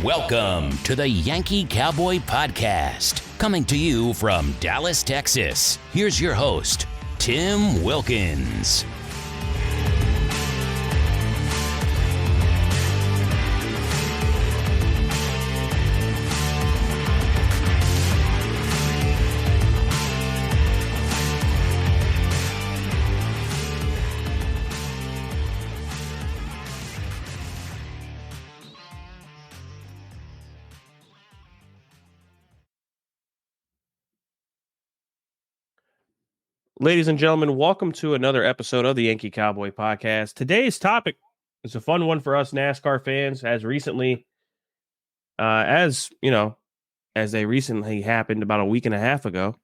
Welcome to the Yankee Cowboy Podcast, coming to you from Dallas, Texas. Here's your host, Tim Wilkins. Ladies and gentlemen, welcome to another episode of the Yankee Cowboy Podcast. Today's topic is a fun one for us NASCAR fans, as recently, as they recently happened about a week and a half ago.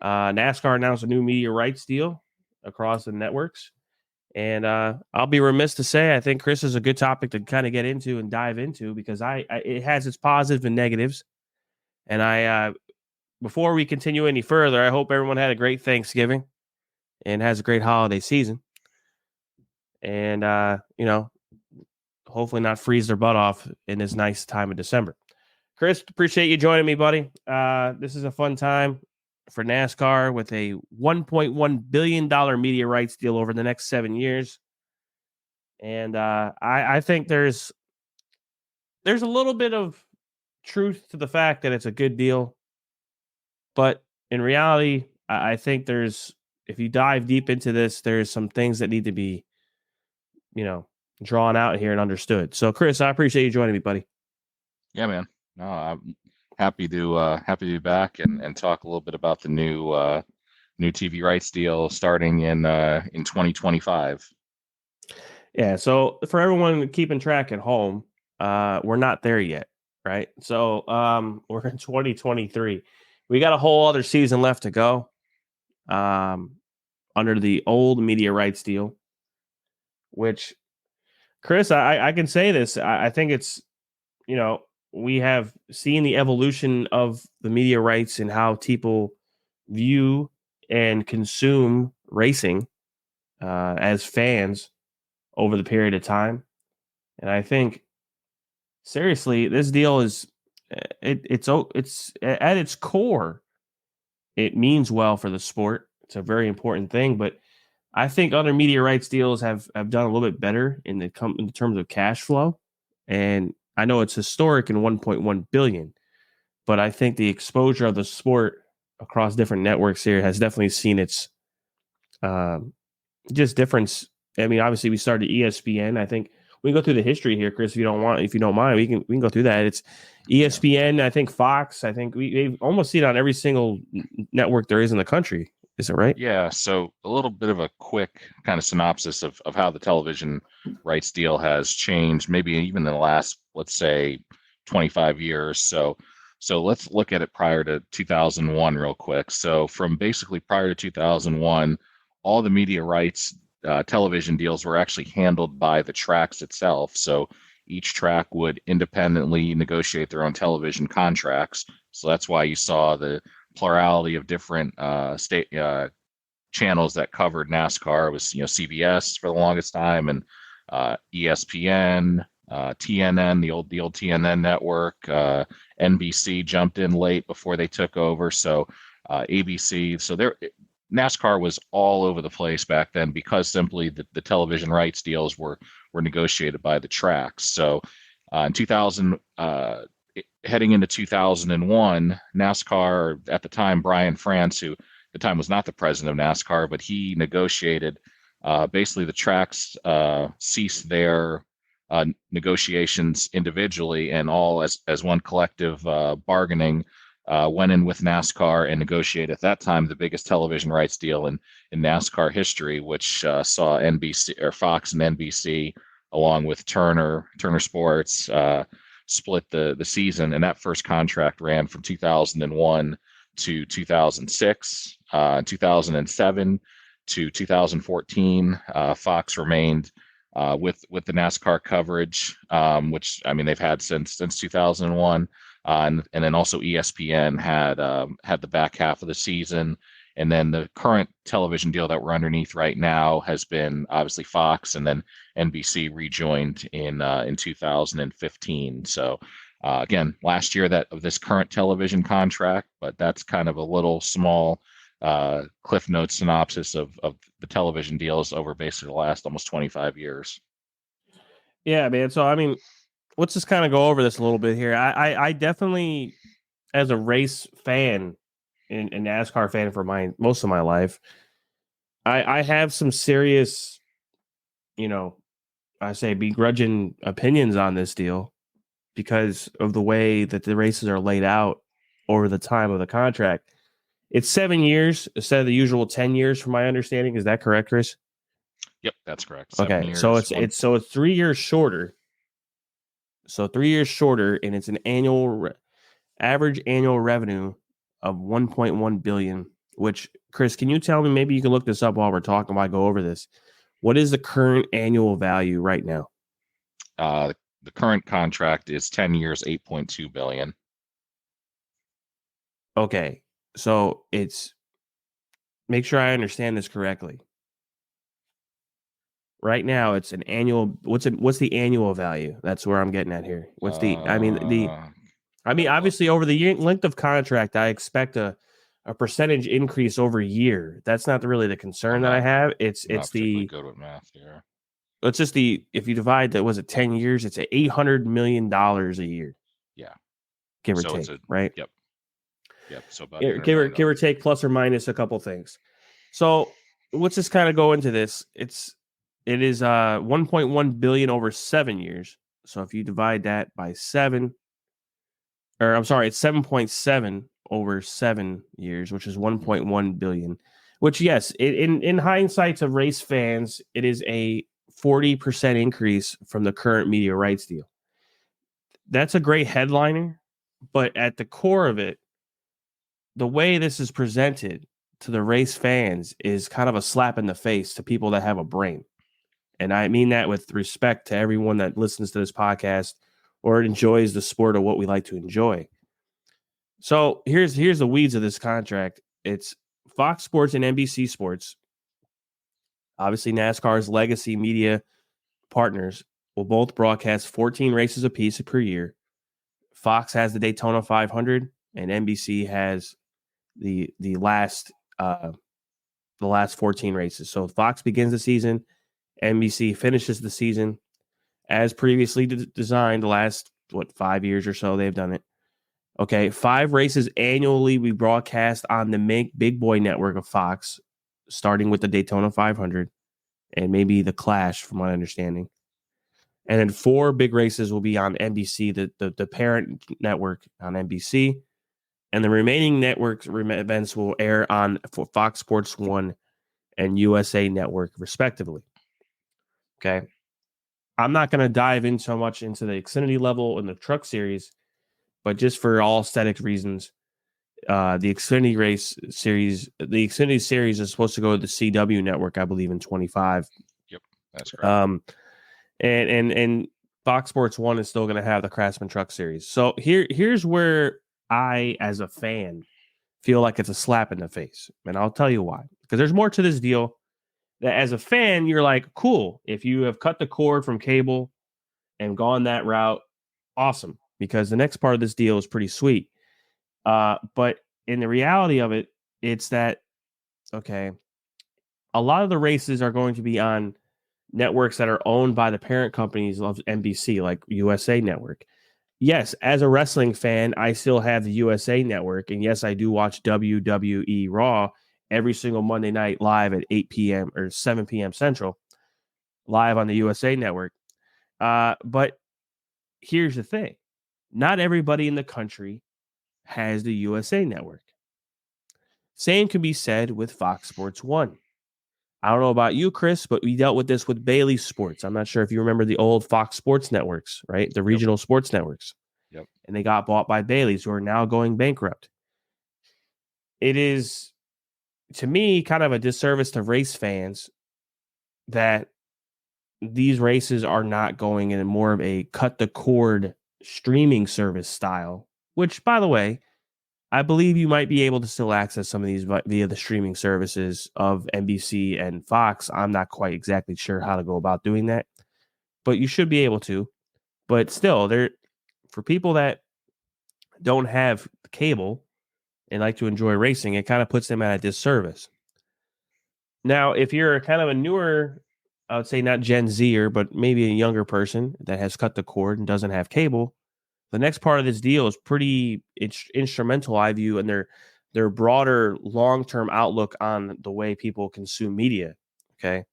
NASCAR announced a new media rights deal across the networks. And I'll be remiss to say, I think Chris is a good topic to kind of get into and dive into because it has its positives and negatives. And before we continue any further, I hope everyone had a great Thanksgiving and has a great holiday season. And, hopefully not freeze their butt off in this nice time of December. Chris, appreciate you joining me, buddy. This is a fun time for NASCAR with a $1.1 billion media rights deal over the next 7 years. And I think there's a little bit of truth to the fact that it's a good deal. But in reality, I think if you dive deep into this, there's some things that need to be, drawn out here and understood. So, Chris, I appreciate you joining me, buddy. Yeah, man. No, I'm happy to be back and talk a little bit about the new TV rights deal starting in 2025. Yeah. So for everyone keeping track at home, we're not there yet, right? So we're in 2023. We got a whole other season left to go. Under the old media rights deal, which, Chris, I can say this. I think it's, we have seen the evolution of the media rights and how people view and consume racing as fans over the period of time. And I think, seriously, this deal is, it's at its core, it means well for the sport. It's a very important thing, but I think other media rights deals have done a little bit better in terms of cash flow. And I know it's historic in 1.1 billion, but I think the exposure of the sport across different networks here has definitely seen its just difference. I mean, obviously we started ESPN. I think we can go through the history here, Chris, if you don't mind, we can go through that. It's ESPN, I think Fox. I think we almost see it on every single network there is in the country. Is it right? Yeah. So a little bit of a quick kind of synopsis of how the television rights deal has changed, maybe even in the last, let's say, 25 years. So let's look at it prior to 2001 real quick. So from basically prior to 2001, all the media rights television deals were actually handled by the tracks itself. So each track would independently negotiate their own television contracts. So that's why you saw the plurality of different state channels that covered NASCAR. It was CBS for the longest time, and ESPN, TNN, the old TNN network. NBC jumped in late before they took over, so ABC. So NASCAR was all over the place back then because simply the television rights deals were negotiated by the tracks. So in 2000. Heading into 2001, NASCAR, at the time, Brian France, who at the time was not the president of NASCAR, but he negotiated, basically the tracks ceased their negotiations individually and all as one collective bargaining went in with NASCAR and negotiated at that time the biggest television rights deal in NASCAR history, which saw NBC or Fox and NBC along with Turner Sports split the season, and that first contract ran from 2001 to 2006. 2007 to 2014, Fox remained with the NASCAR coverage, which I mean they've had since 2001, and then also ESPN had the back half of the season. And then the current television deal that we're underneath right now has been obviously Fox, and then NBC rejoined in 2015. So Again, last year that of this current television contract, but that's kind of a little small Cliff Notes synopsis of the television deals over basically the last almost 25 years. Yeah, man. So, I mean, let's just kind of go over this a little bit here. I definitely, as a race fan and NASCAR fan for most of my life, I have some serious, I say begrudging opinions on this deal because of the way that the races are laid out over the time of the contract. It's 7 years instead of the usual 10 years, from my understanding. Is that correct, Chris? Yep, that's correct. 7 Okay, years. so it's 3 years shorter. So 3 years shorter, and it's an average annual revenue of 1.1 billion. Which, Chris, can you tell me? Maybe you can look this up while we're talking. While I go over this, what is the current annual value right now? The current contract is 10 years, 8.2 billion. Okay, so it's, make sure I understand this correctly. Right now, it's an annual. What's the annual value? That's where I'm getting at here. What's the? I mean, obviously, over the length of contract, I expect a percentage increase over a year. That's not really the concern that I have. It's the good with math here. It's just if you divide that, was it 10 years? It's $800 million a year. Yeah, give or take, right? Yep. So about give or take, plus or minus a couple things. So let's just kind of go into this. It is 1.1 billion over 7 years. So if you divide that by 7, or I'm sorry, it's 7.7 over 7 years, which is 1.1 billion. Which, yes, in hindsight of race fans, it is a 40% increase from the current media rights deal. That's a great headliner, but at the core of it, the way this is presented to the race fans is kind of a slap in the face to people that have a brain. And I mean that with respect to everyone that listens to this podcast or enjoys the sport of what we like to enjoy. So here's the weeds of this contract. It's Fox Sports and NBC Sports. Obviously, NASCAR's legacy media partners will both broadcast 14 races apiece per year. Fox has the Daytona 500, and NBC has the last 14 races. So Fox begins the season, NBC finishes the season as previously designed. The last 5 years or so they've done it. Okay, 5 races annually we broadcast on the big boy network of Fox, starting with the Daytona 500 and maybe the Clash, from my understanding. And then 4 big races will be on NBC, the parent network on NBC. And the remaining network events will air on Fox Sports 1 and USA Network, respectively. Okay. I'm not going to dive in so much into the Xfinity level and the Truck Series, but just for all aesthetic reasons, the Xfinity Series is supposed to go to the CW network, I believe, in 25. Yep, that's correct. And Fox Sports 1 is still going to have the Craftsman Truck Series. So here's where I, as a fan, feel like it's a slap in the face. And I'll tell you why. Because there's more to this deal that, as a fan, you're like, cool. If you have cut the cord from cable and gone that route, awesome. Because the next part of this deal is pretty sweet. But in the reality of it, it's that, okay, a lot of the races are going to be on networks that are owned by the parent companies of NBC, like USA Network. Yes, as a wrestling fan, I still have the USA Network. And yes, I do watch WWE Raw every single Monday night live at 8 p.m. or 7 p.m. Central, live on the USA Network. But here's the thing. Not everybody in the country has the USA Network. Same can be said with Fox Sports 1. I don't know about you, Chris, but we dealt with this with Bailey Sports. I'm not sure if you remember the old Fox Sports networks, right? The regional sports networks. Yep. And they got bought by Bailey's, who are now going bankrupt. It is, to me, kind of a disservice to race fans that these races are not going in more of a cut the cord streaming service style, which, by the way, I believe you might be able to still access some of these via the streaming services of NBC and Fox. I'm not quite exactly sure how to go about doing that, but you should be able to. But still, for people that don't have cable and like to enjoy racing, it kind of puts them at a disservice. Now, if you're kind of a newer, I would say not Gen Zer, but maybe a younger person that has cut the cord and doesn't have cable, the next part of this deal is pretty instrumental, I view, in their broader long-term outlook on the way people consume media. Okay.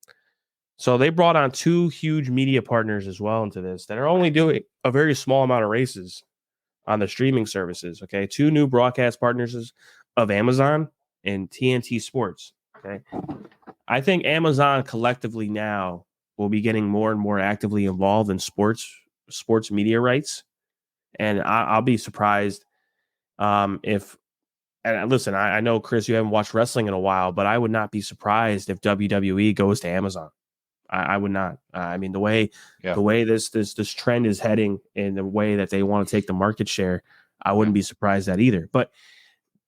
So they brought on two huge media partners as well into this that are only doing a very small amount of races on the streaming services. Okay. Two new broadcast partners of Amazon and TNT Sports. Okay. I think Amazon collectively now will be getting more and more actively involved in sports media rights. And I'll be surprised if, and listen, I know, Chris, you haven't watched wrestling in a while, but I would not be surprised if WWE goes to Amazon. I would not. I mean, the way this trend is heading and the way that they want to take the market share, I wouldn't be surprised at either. But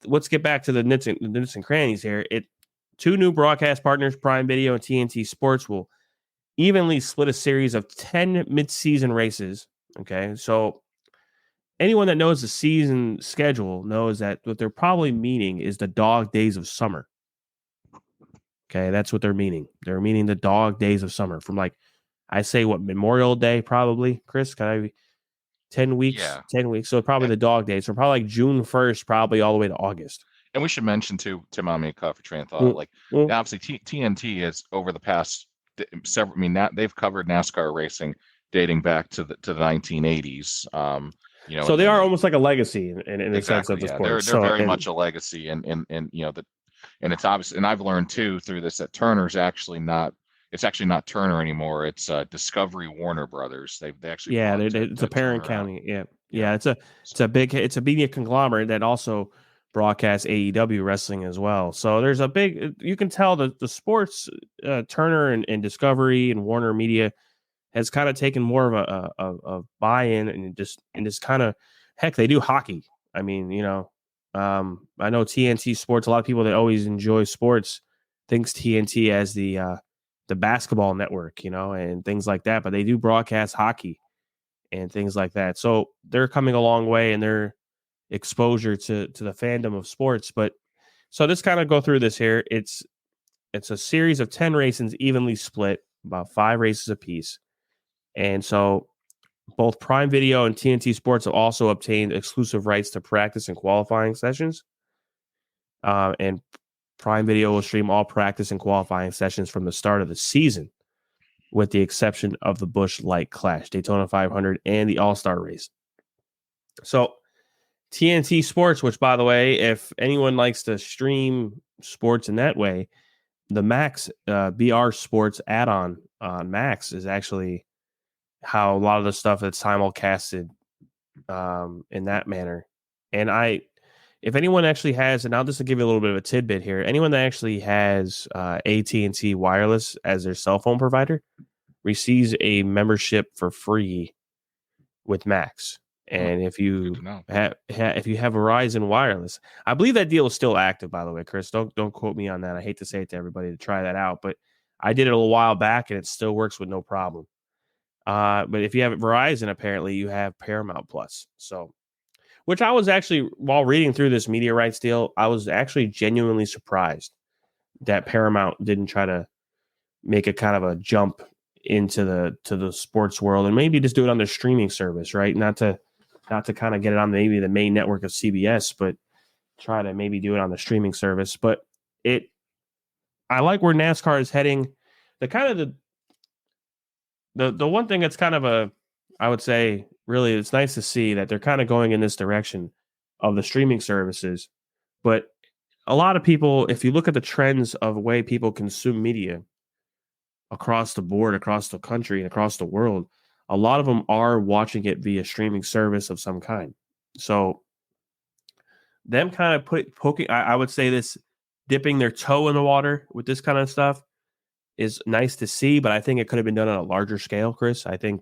let's get back to the nits and crannies here. Two new broadcast partners, Prime Video and TNT Sports, will evenly split a series of 10 mid-season races. Okay, so anyone that knows the season schedule knows that what they're probably meaning is the dog days of summer. Okay, that's what they're meaning. They're meaning the dog days of summer from, like, I say, what, Memorial Day, probably, Chris? Can I 10 weeks? Yeah. 10 weeks. So probably the dog days. So probably like June 1st, probably all the way to August. And we should mention too, Tim, I made a coffee train of thought. Like, obviously, TNT is over the past several. I mean, they've covered NASCAR racing dating back to the 1980s. So they are almost like a legacy in the sense of the sport. They're very much a legacy, and and it's obvious. And I've learned too through this that Turner's actually not. It's actually not Turner anymore. It's Discovery Warner Brothers. They actually it's a parent county. Yeah. It's a media conglomerate that also broadcasts AEW wrestling as well. So there's a big. You can tell the sports Turner and Discovery and Warner Media has kind of taken more of a buy-in and just kind of, heck, they do hockey. I mean, I know TNT Sports. A lot of people that always enjoy sports thinks TNT as the basketball network, and things like that. But they do broadcast hockey and things like that. So they're coming a long way in their exposure to the fandom of sports. But so let's kind of go through this here. It's a series of 10 races evenly split, about 5 races apiece. And so both Prime Video and TNT Sports have also obtained exclusive rights to practice and qualifying sessions. And Prime Video will stream all practice and qualifying sessions from the start of the season, with the exception of the Busch Light Clash, Daytona 500, and the All-Star Race. So TNT Sports, which, by the way, if anyone likes to stream sports in that way, the Max BR Sports add-on on Max is actually how a lot of the stuff that's simulcasted in that manner. And if anyone actually has, and I'll just give you a little bit of a tidbit here, anyone that actually has AT&T Wireless as their cell phone provider receives a membership for free with Max. And if you have Verizon Wireless, I believe that deal is still active, by the way, Chris. Don't quote me on that. I hate to say it to everybody to try that out, but I did it a little while back and it still works with no problem. But if you have Verizon, apparently you have Paramount Plus. So, which I was actually, while reading through this media rights deal, I was actually genuinely surprised that Paramount didn't try to make a kind of a jump into the sports world and maybe just do it on their streaming service, right? Not to kind of get it on maybe the main network of CBS, but try to maybe do it on the streaming service. But I like where NASCAR is heading. The one thing that's kind of I would say, really, it's nice to see that they're kind of going in this direction of the streaming services. But a lot of people, if you look at the trends of the way people consume media across the board, across the country, and across the world, a lot of them are watching it via streaming service of some kind. So them kind of poking, I would say this, dipping their toe in the water with this kind of stuff is nice to see, but I think it could have been done on a larger scale, Chris. I think,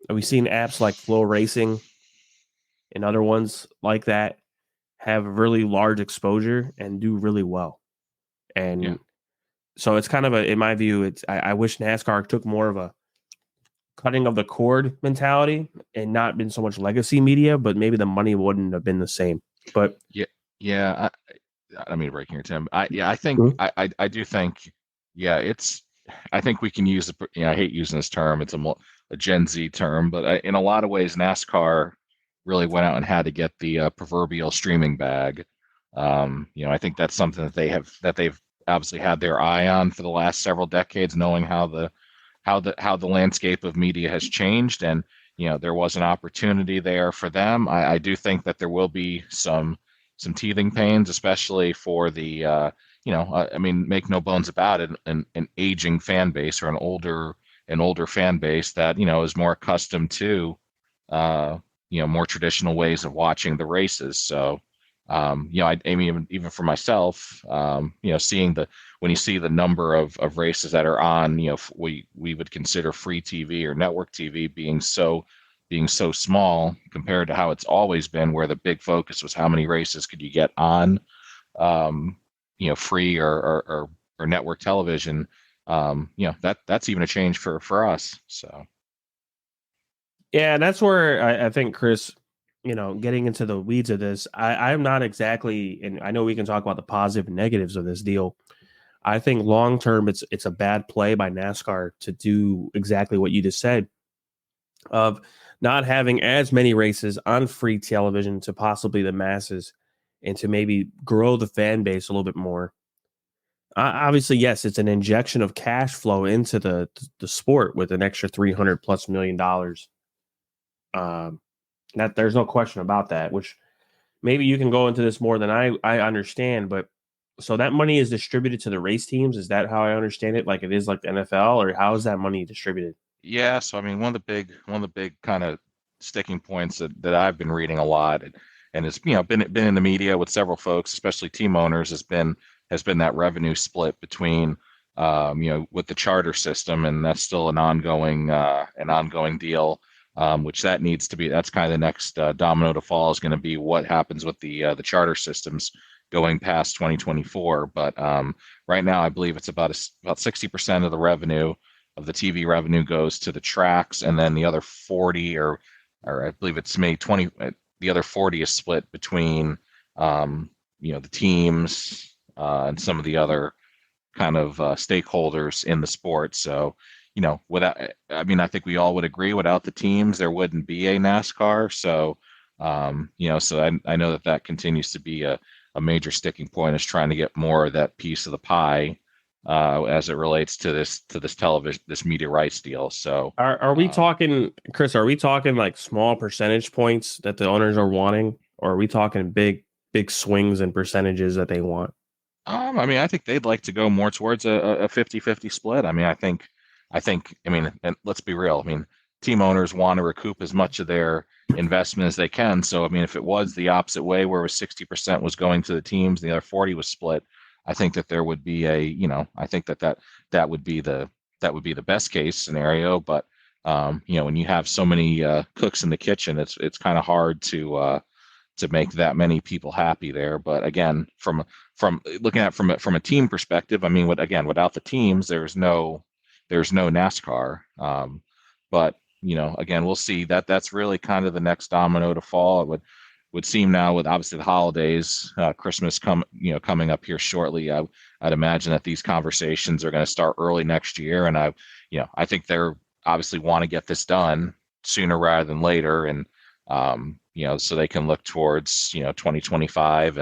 we've seen apps like Flow Racing and other ones like that have really large exposure and do really well. And so it's kind of in my view, I wish NASCAR took more of cutting of the cord mentality and not been so much legacy media, but maybe the money wouldn't have been the same. But yeah. I mean, breaking your Tim. I think Mhm. I do think, yeah, I think we can use I hate using this term. It's a Gen Z term, but in a lot of ways, NASCAR really went out and had to get the proverbial streaming bag. I think that's something that they've obviously had their eye on for the last several decades, knowing how the landscape of media has changed, and there was an opportunity there for them. I do think that there will be some teething pains, especially for I mean, make no bones about it, an aging fan base or an older fan base that is more accustomed to uh, more traditional ways of watching the races. So, I mean, even for myself, seeing when you see the number of races that are on, we would consider free TV or network TV being so small compared to how it's always been, where the big focus was how many races could you get on, free or network television. That's even a change for us. So. yeah, and that's where I think, Chris, getting into the weeds of this, I'm not exactly, and I know we can talk about the positive and negatives of this deal. I think long term, it's a bad play by NASCAR to do exactly what you just said, of not having as many races on free television to possibly the masses, and to maybe grow the fan base a little bit more. Obviously, yes, it's an injection of cash flow into the sport with an extra $300+ million. Um, that there's no question about that. Which maybe you can go into this more than I understand, but so that money is distributed to the race teams. Is that how I understand it? Like it is like the NFL, or how is that money distributed? Yeah, so I mean, one of the big kind of sticking points that I've been reading a lot, and it's been in the media with several folks, especially team owners, has been that revenue split between with the charter system, and that's still an ongoing deal, which that's kind of the next domino to fall, is going to be what happens with the charter systems going past 2024. But right now, I believe it's about 60% of the revenue of the TV revenue goes to the tracks, and then the other 40, or I believe it's maybe 20, the other 40 is split between the teams and some of the other kind of stakeholders in the sport. So, I mean, I think we all would agree, without the teams, there wouldn't be a NASCAR. So, so I know that continues to be a major sticking point, is trying to get more of that piece of the pie as it relates to this media rights deal. So, Are we talking, Chris? Are we talking like small percentage points that the owners are wanting, or are we talking big swings and percentages that they want? I mean, I think they'd like to go more towards a 50-50 split. I mean, I mean, and let's be real. I mean, team owners want to recoup as much of their investment as they can. So, I mean, if it was the opposite way, where it was 60% was going to the teams, and the other 40 was split, I think that there would be I think that would be the best case scenario. But, when you have so many cooks in the kitchen, it's kind of hard to make that many people happy there. But again, from looking at from a team perspective, I mean, without the teams, there's no NASCAR. But again, we'll see. That's really kind of the next domino to fall. It would seem now, with obviously the holidays, Christmas coming up here shortly. I'd imagine that these conversations are going to start early next year, and I think they're obviously want to get this done sooner rather than later, and so they can look towards 2025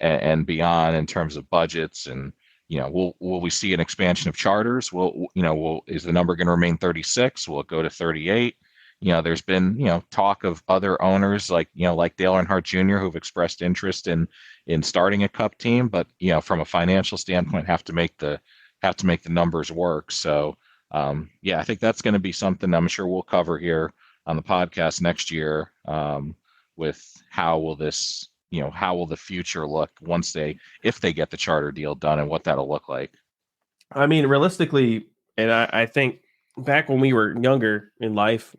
and beyond in terms of budgets. And will we see an expansion of charters? Is the number going to remain 36? Will it go to 38? There's been talk of other owners like Dale Earnhardt Jr., who've expressed interest in starting a Cup team, but from a financial standpoint, have to make the numbers work. So I think that's going to be something I'm sure we'll cover here on the podcast next year, with how will the future look if they get the charter deal done, and what that'll look like. I mean, realistically, and I think back when we were younger in life,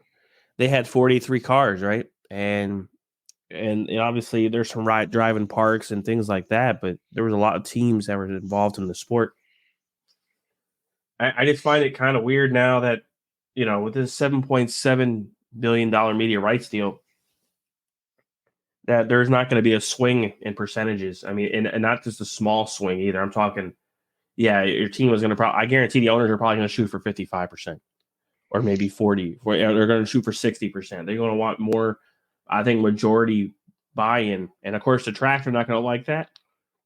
they had 43 cars, right? And obviously there's some driving parks and things like that, but there was a lot of teams that were involved in the sport. I just find it kind of weird now that with this $7.7 billion media rights deal, that there's not going to be a swing in percentages. I mean, and not just a small swing either. I'm talking, your team was going to I guarantee the owners are probably going to shoot for 55% or maybe 40. They're going to shoot for 60%. They're going to want more, I think, majority buy-in. And of course, the tracks are not going to like that.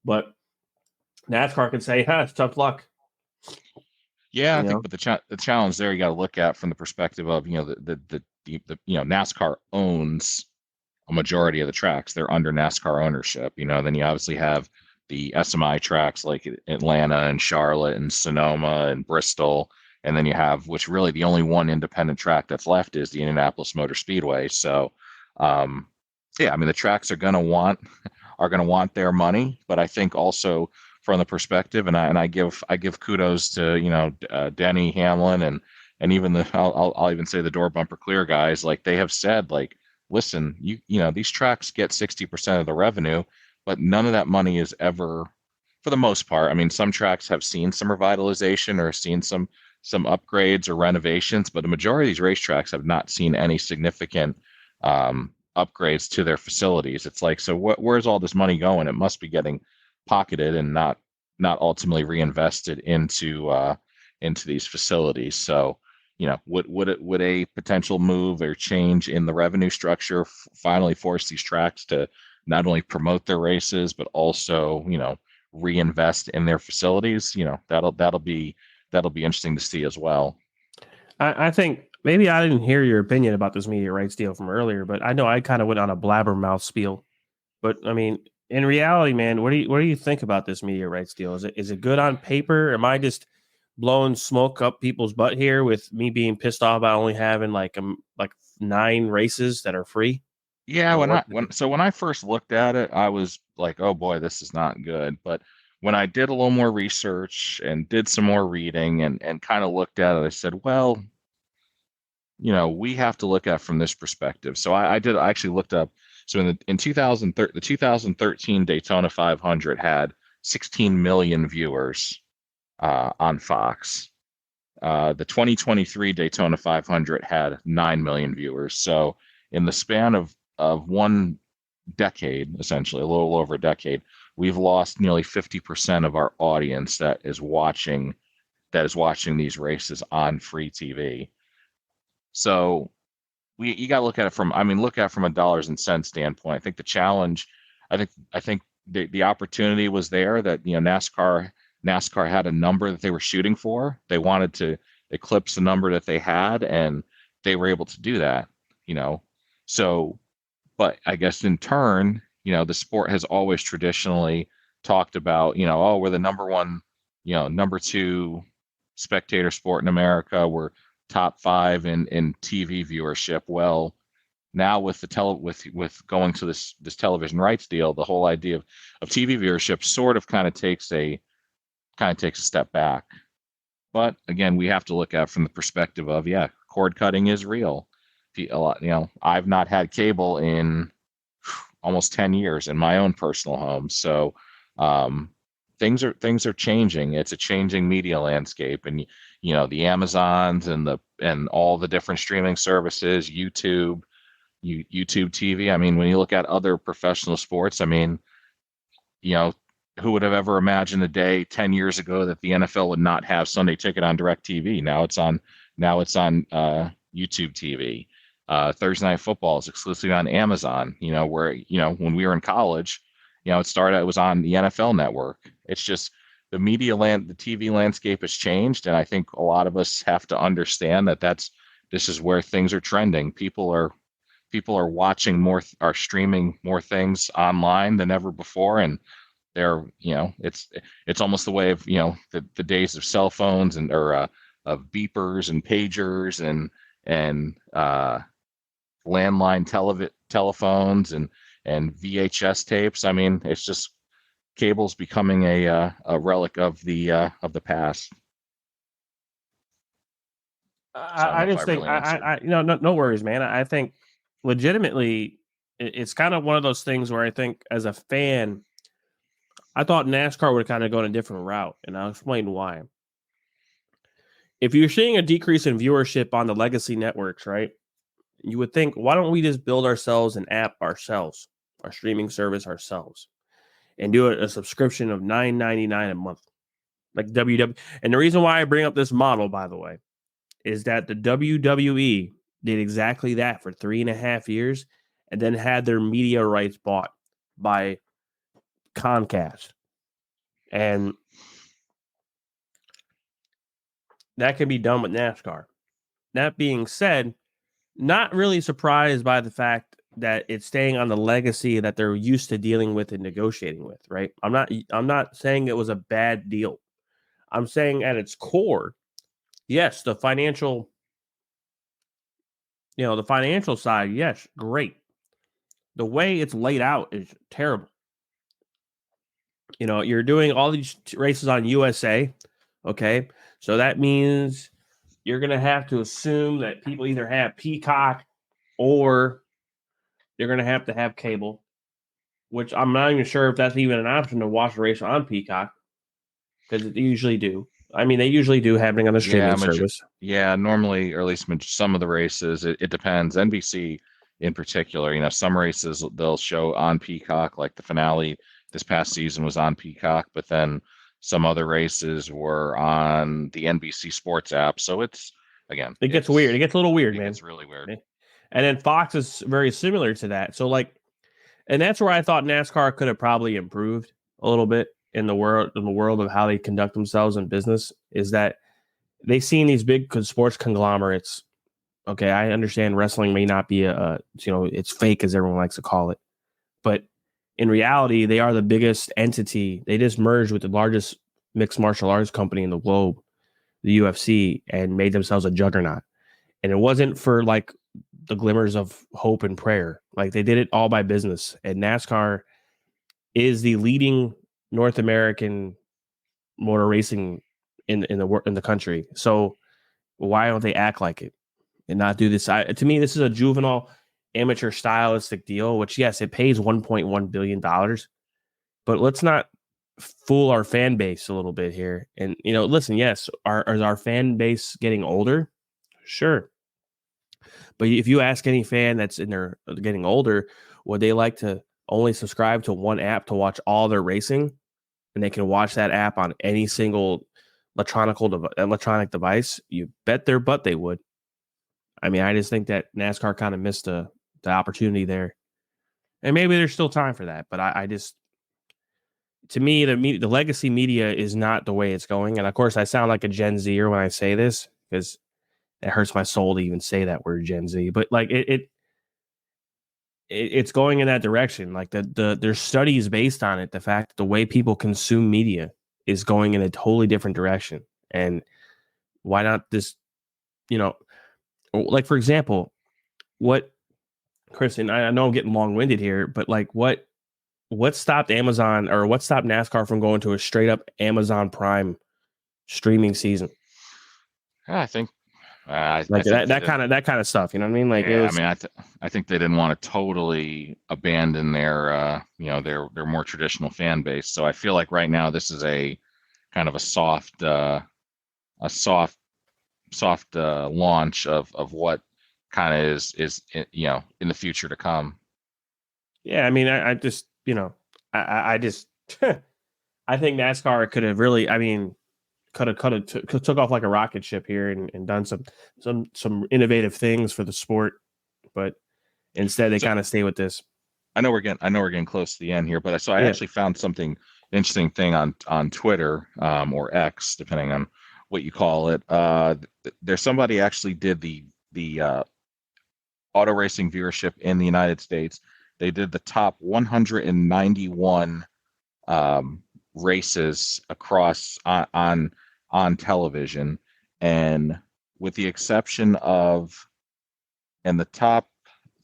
But NASCAR can say, it's tough luck. Yeah, I think, but the challenge there you got to look at from the perspective of the NASCAR owns a majority of the tracks. They're under NASCAR ownership. Then you obviously have the SMI tracks like Atlanta and Charlotte and Sonoma and Bristol, and then you have, which really the only one independent track that's left is the Indianapolis Motor Speedway. So, the tracks are going to want their money, but I think also from the perspective, and I give kudos to Denny Hamlin and even I'll even say the door bumper clear guys, like they have said, like, listen, these tracks get 60% of the revenue, but none of that money is ever, for the most part. I mean, some tracks have seen some revitalization or seen some upgrades or renovations, but the majority of these racetracks have not seen any significant upgrades to their facilities. It's like, so where's all this money going? It must be getting pocketed and not ultimately reinvested into these facilities. So, would a potential move or change in the revenue structure finally force these tracks to not only promote their races but also reinvest in their facilities? That'll be interesting to see as well. I think maybe I didn't hear your opinion about this media rights deal from earlier, but I know I kind of went on a blabbermouth spiel. But I mean, in reality, man, what do you think about this media rights deal? Is it good on paper? Am I just blowing smoke up people's butt here with me being pissed off about only having like 9 races that are free? Yeah, when I first looked at it, I was like, oh boy, this is not good. But when I did a little more research and did some more reading and kind of looked at it, I said, well, we have to look at it from this perspective. So I actually looked up. So in 2013, the 2013 Daytona 500 had 16 million viewers on Fox. The 2023 Daytona 500 had 9 million viewers. So in the span of one decade, essentially a little over a decade, we've lost nearly 50% of our audience that is watching these races on free TV. So you got to look at it from a dollars and cents standpoint. I think the challenge, I think the opportunity was there that NASCAR had a number that they were shooting for. They wanted to eclipse the number that they had, and they were able to do that. So, but I guess in turn, the sport has always traditionally talked about, oh, we're the number one, number 2 spectator sport in America. We're top 5 in TV viewership. Well, now with with going to this television rights deal, the whole idea of TV viewership sort of kind of takes a step back. But again, we have to look at it from the perspective of, cord cutting is real. I've not had cable in almost 10 years in my own personal home. So things are changing. It's a changing media landscape, and the Amazons and all the different streaming services, YouTube TV. I mean, when you look at other professional sports, I mean, who would have ever imagined a day 10 years ago that the NFL would not have Sunday Ticket on DirecTV? Now it's on YouTube TV. Thursday Night Football is exclusively on Amazon. Where when we were in college, it was on the NFL Network. It's just the TV landscape has changed, and I think a lot of us have to understand that this is where things are trending. People are watching more, are streaming more things online than ever before, and they're it's almost the way of the days of cell phones and of beepers and pagers and landline telephones and VHS tapes. I mean, it's just cable's becoming a relic of the past. I just think no worries, man. I think legitimately it's kind of one of those things where I think as a fan, I thought NASCAR would kind of go in a different route, and I'll explain why. if you're seeing a decrease in viewership on the legacy networks, right? You would think, why don't we just build ourselves an app ourselves, our streaming service ourselves, and do a subscription of $9.99 a month, like WWE. And the reason why I bring up this model, by the way, is that the WWE did exactly that for 3.5 years, and then had their media rights bought by Comcast, and that can be done with NASCAR. That being said, not really surprised by the fact that it's staying on the legacy that they're used to dealing with and negotiating with, right? I'm not saying it was a bad deal. I'm saying at its core, yes, the financial side, yes, great. The way it's laid out is terrible. You're doing all these races on USA, okay? So that means you're going to have to assume that people either have Peacock or you're going to have cable, which I'm not even sure if that's even an option to watch a race on Peacock, because they usually do. I mean, they usually do happening on the streaming service. Normally, or at least some of the races, it depends. NBC in particular, some races they'll show on Peacock, like the finale this past season was on Peacock, but then some other races were on the NBC Sports app. So it gets weird. It gets a little weird, man. It's really weird. And then Fox is very similar to that. So and that's where I thought NASCAR could have probably improved a little bit in the world of how they conduct themselves in business, is that they've seen these big sports conglomerates. Okay, I understand wrestling may not be it's fake, as everyone likes to call it, but in reality, they are the biggest entity. They just merged with the largest mixed martial arts company in the globe, the UFC, and made themselves a juggernaut. And it wasn't for the glimmers of hope and prayer. They did it all by business. And NASCAR is the leading North American motor racing in the country. So why don't they act like it and not do this? To me, this is a juvenile, amateur stylistic deal, which, yes, it pays $1.1 billion, but let's not fool our fan base a little bit here. And, listen, yes, is our fan base getting older? Sure. But if you ask any fan that's getting older, would they like to only subscribe to one app to watch all their racing, and they can watch that app on any single electronic device? You bet their butt they would. I mean, I just think that NASCAR kind of missed the opportunity there, and maybe there's still time for that. But to me, the legacy media is not the way it's going. And of course, I sound like a Gen Zer when I say this, because it hurts my soul to even say that word, Gen Z. But it's going in that direction. There's studies based on it. The fact that the way people consume media is going in a totally different direction. And why not this? For example, Chris, and I know I'm getting long-winded here, but what stopped Amazon, or what stopped NASCAR from going to a straight up Amazon Prime streaming season? I think that kind of stuff. You know what I mean? I think they didn't want to totally abandon their their more traditional fan base. So I feel like right now this is a kind of a soft launch of what kind of is in the future to come. Yeah, I mean, I just I just I think NASCAR could have really, could have took off like a rocket ship here and done some innovative things for the sport, but instead they kind of stay with this. I know we're getting close to the end here, but I actually found something interesting thing on Twitter or X, depending on what you call it. There's somebody actually did the auto racing viewership in the United States. They did the top 191 races across on television, and with the exception of the top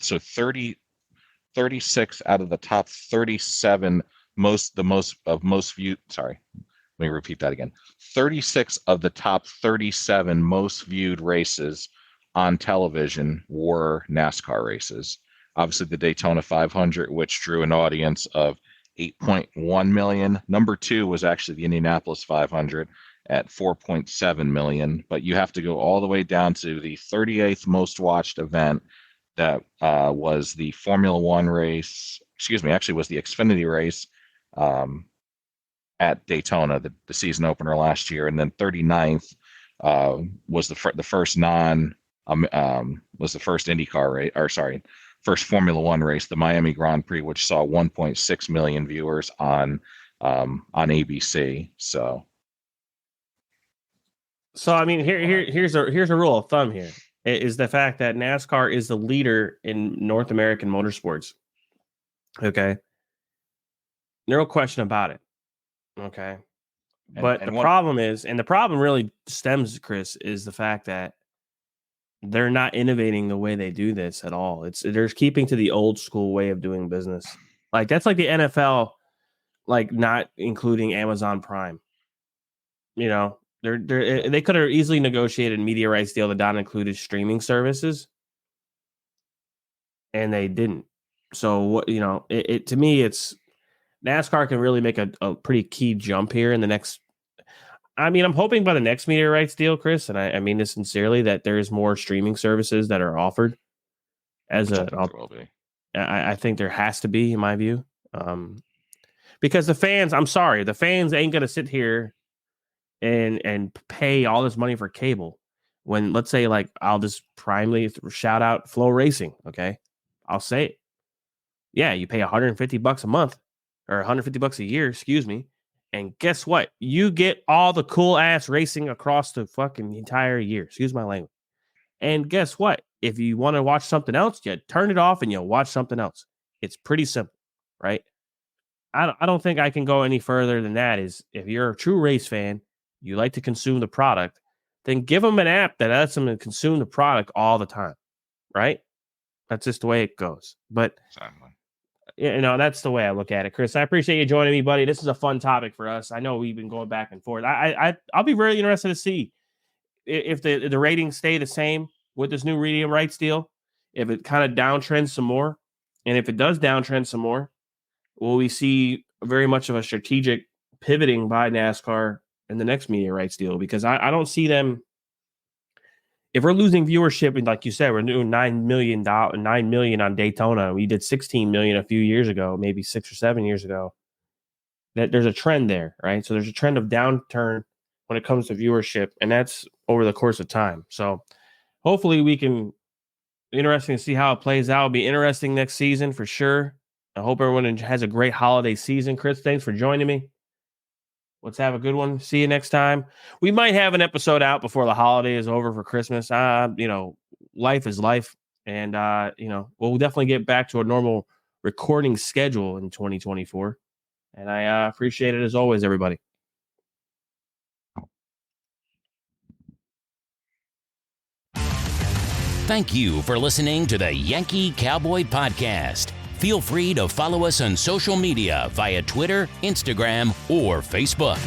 36 out of the top 37 most viewed. Sorry, let me repeat that again. 36 of the top 37 most viewed races on television were NASCAR races. Obviously, the Daytona 500, which drew an audience of 8.1 million. Number 2 was actually the Indianapolis 500 at 4.7 million, but you have to go all the way down to the 38th most watched event that was the Formula One race. Excuse me, actually was the Xfinity race at Daytona, the season opener last year, and then 39th was the first was the first IndyCar race, or sorry, first Formula One race, the Miami Grand Prix, which saw 1.6 million viewers on ABC. So I mean, here's a rule of thumb here is the fact that NASCAR is the leader in North American motorsports. Okay, no question about it. Okay, but the problem is, and the problem really stems, Chris, is the fact that they're not innovating the way they do this at all. They're keeping to the old school way of doing business. Like that's like the NFL, like not including Amazon Prime. You know, they could have easily negotiated a media rights deal that not included streaming services, and they didn't. So what it to me, it's NASCAR can really make a pretty key jump here in the next. I mean, I'm hoping by the next media rights deal, Chris, and I mean this sincerely, that there's more streaming services that are offered. I think there has to be, in my view, because the fans. I'm sorry, the fans ain't gonna sit here and pay all this money for cable when, let's say, like, I'll just primarily shout out Flow Racing. Okay, I'll say it. Yeah, you pay $150 a month or $150 a year, excuse me. And guess what? You get all the cool ass racing across the fucking entire year. Excuse my language. And guess what? If you want to watch something else, you turn it off and you watch something else. It's pretty simple, right? I don't think I can go any further than that. Is if you're a true race fan, you like to consume the product, then give them an app that lets them consume the product all the time, right? That's just the way it goes. But that's the way I look at it, Chris. I appreciate you joining me, buddy. This is a fun topic for us. I know we've been going back and forth. I'll be very interested to see if the ratings stay the same with this new media rights deal, if it kind of downtrends some more, and if it does downtrend some more, will we see very much of a strategic pivoting by NASCAR in the next media rights deal? Because I don't see them. If we're losing viewership, and like you said, we're doing $9 million on Daytona. We did 16 million a few years ago, maybe 6 or 7 years ago. That there's a trend there, right? So there's a trend of downturn when it comes to viewership, and that's over the course of time. So hopefully we can. Interesting to see how it plays out. It'll be interesting next season for sure. I hope everyone has a great holiday season. Chris, thanks for joining me. Let's have a good one. See you next time. We might have an episode out before the holiday is over for Christmas. Life is life. And, we'll definitely get back to a normal recording schedule in 2024. And I appreciate it as always, everybody. Thank you for listening to the Yankee Cowboy Podcast. Feel free to follow us on social media via Twitter, Instagram, or Facebook.